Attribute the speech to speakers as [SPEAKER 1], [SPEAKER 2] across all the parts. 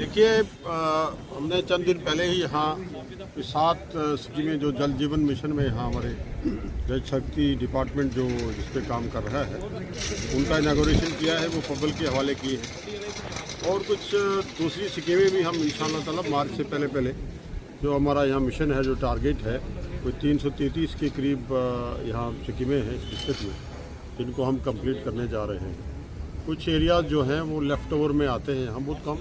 [SPEAKER 1] देखिए, हमने चंद दिन पहले ही यहाँ 7 स्कीमें जो जल जीवन मिशन में यहाँ हमारे जल शक्ति डिपार्टमेंट जो जिस पे काम कर रहा है उनका इनागोरेशन किया है, वो पब्लिक के हवाले की है। और कुछ दूसरी स्कीमें भी हम इंशाअल्लाह ताला मार्च से पहले जो हमारा यहाँ मिशन है, जो टारगेट है, कोई 333 के करीब यहाँ स्कीमें हैं इस डिस्ट्रिक्ट में, जिनको हम कंप्लीट करने जा रहे हैं। कुछ एरियाज़ जो हैं वो लेफ़्ट ओवर में आते हैं यहाँ बहुत कम,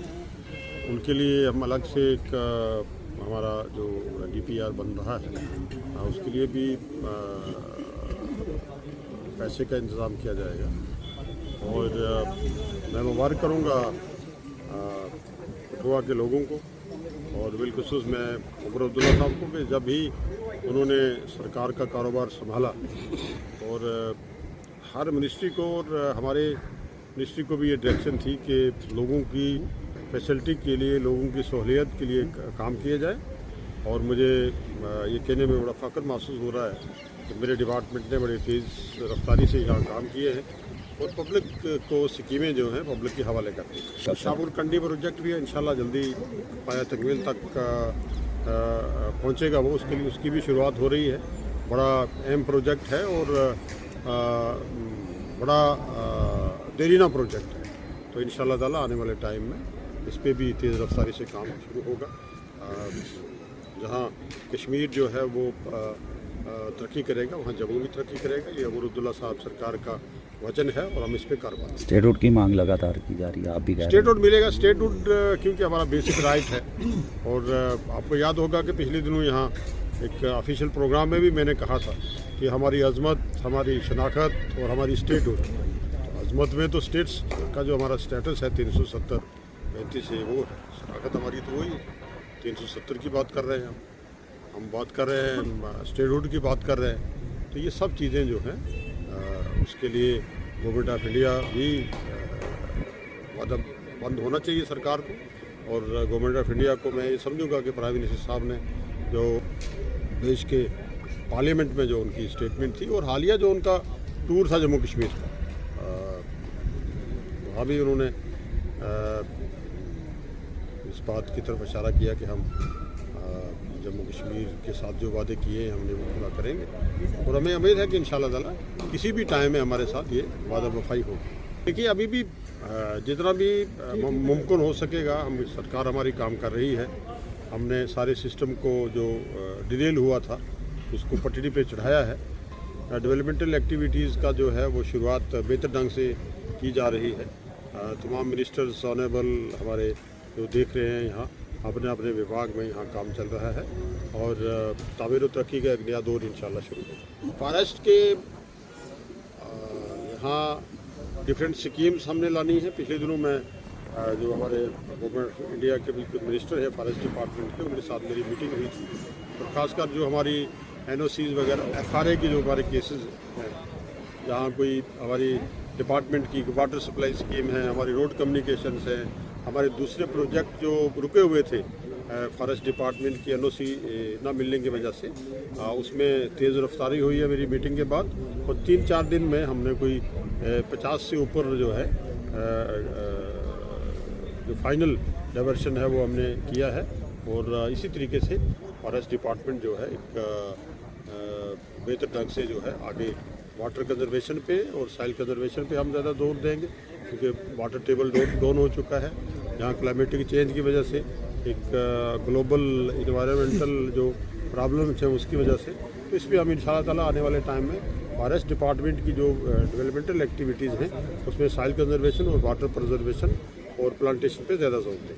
[SPEAKER 1] उनके लिए हम अलग से एक हमारा जो DPR बन रहा है उसके लिए भी पैसे का इंतज़ाम किया जाएगा। और मैं मुबारक करूँगा गोवा के लोगों को और बिलखुसूस मैं उमर अब्दुल्ला साहब को कि जब भी उन्होंने सरकार का कारोबार संभाला और हर मिनिस्ट्री को और हमारे मिनिस्ट्री को भी ये डायरेक्शन थी कि लोगों की फैसिलिटी के लिए, लोगों की सहूलियत के लिए काम किया जाए। और मुझे ये कहने में बड़ा फ़ख्र महसूस हो रहा है कि मेरे डिपार्टमेंट ने बड़ी तेज़ रफ्तारी से यहाँ काम किए हैं और पब्लिक को स्कीमें जो हैं पब्लिक के हवाले करती हैं। शाहपुर कंडी प्रोजेक्ट भी इंशाल्लाह जल्दी पाया तकमील तक पहुँचेगा, वो उसके लिए उसकी भी शुरुआत हो रही है। बड़ा अहम प्रोजेक्ट है और बड़ा देरीना प्रोजेक्ट है, तो इंशाल्लाह ताला आने वाले टाइम में इस पर भी तेज़ रफ्तारी से काम शुरू होगा। जहाँ कश्मीर जो है वो तरक्की करेगा, वहाँ जम्मू भी तरक्की करेगा। ये उमर अब्दुल्ला साहब सरकार का वचन है और हम इस पर कार्रवाई।
[SPEAKER 2] स्टेटहुड की मांग लगातार की जा रही है, आप भी कह रहे हैं
[SPEAKER 1] स्टेटहुड मिलेगा। स्टेटहुड क्योंकि हमारा बेसिक राइट है। और आपको याद होगा कि पिछले दिनों यहाँ एक ऑफिशियल प्रोग्राम में भी मैंने कहा था कि हमारी अजमत, हमारी शनाख्त और हमारी स्टेटहुड। तो अजमत में तो स्टेट्स का जो हमारा स्टेटस है 370-35 है, वो है। शनाख्त हमारी तो वही 370 की बात कर रहे हैं हम बात कर रहे हैं, स्टेटहुड की बात कर रहे हैं। तो ये सब चीज़ें जो हैं उसके लिए गवर्नमेंट ऑफ इंडिया भी मतलब बंद होना चाहिए सरकार को। और गवर्नमेंट ऑफ इंडिया को मैं ये समझूंगा कि प्राइम मिनिस्टर साहब ने जो देश के पार्लियामेंट में जो उनकी स्टेटमेंट थी और हालिया जो उनका टूर था जम्मू कश्मीर का, वहाँ भी उन्होंने इस बात की तरफ इशारा किया कि हम जम्मू कश्मीर के साथ जो वादे किए हैं हमने वो पूरा करेंगे। और हमें उम्मीद है कि इंशाल्लाह ताला किसी भी टाइम में हमारे साथ ये वादा वफाई होगी। देखिए, अभी भी जितना भी मुमकिन हो सकेगा हम सरकार हमारी काम कर रही है। हमने सारे सिस्टम को जो डिरेल हुआ था उसको पटड़ी पे चढ़ाया है। डेवलपमेंटल एक्टिविटीज़ का जो है वो शुरुआत बेहतर ढंग से की जा रही है। तमाम मिनिस्टर्स ऑनरेबल हमारे जो देख रहे हैं यहाँ अपने अपने विभाग में यहाँ काम चल रहा है और तामीर और तरक्की का एक नया दौर इंशाल्लाह शुरू होगा। फॉरेस्ट के यहाँ डिफरेंट स्कीम्स हमने लानी है। पिछले दिनों में जो हमारे गवर्नमेंट इंडिया के बिल्कुल मिनिस्टर है फॉरेस्ट डिपार्टमेंट के, उनके साथ मेरी मीटिंग हुई थी। और ख़ासकर जो हमारी NOCs वगैरह FRA की जो हमारे केसेस हैं, जहाँ कोई हमारी डिपार्टमेंट की वाटर सप्लाई स्कीम है, हमारी रोड कम्युनिकेशंस हैं, हमारे दूसरे प्रोजेक्ट जो रुके हुए थे फॉरेस्ट डिपार्टमेंट की NOC ना मिलने की वजह से, उसमें तेज़ रफ्तारी हुई है मेरी मीटिंग के बाद। और 3-4 दिन में हमने कोई 50 से ऊपर जो है जो फाइनल डाइवर्शन है वो हमने किया है। और इसी तरीके से फॉरेस्ट डिपार्टमेंट जो है एक बेहतर ढंग से जो है आगे वाटर कंजर्वेशन पे और साइल कंजर्वेशन पे हम ज़्यादा जोर देंगे, क्योंकि वाटर टेबल डाउन हो चुका है। यहाँ क्लाइमेटिक चेंज की वजह से एक ग्लोबल इन्वायरमेंटल जो प्रॉब्लम्स हैं उसकी वजह से, तो इस पर हम इंशाअल्लाह ताला आने वाले टाइम में फॉरेस्ट डिपार्टमेंट की जो डेवलपमेंटल एक्टिविटीज़ हैं उसमें साइल कंजर्वेशन और वाटर प्रिजर्वेशन और प्लांटेशन पे ज़्यादा जोर देंगे।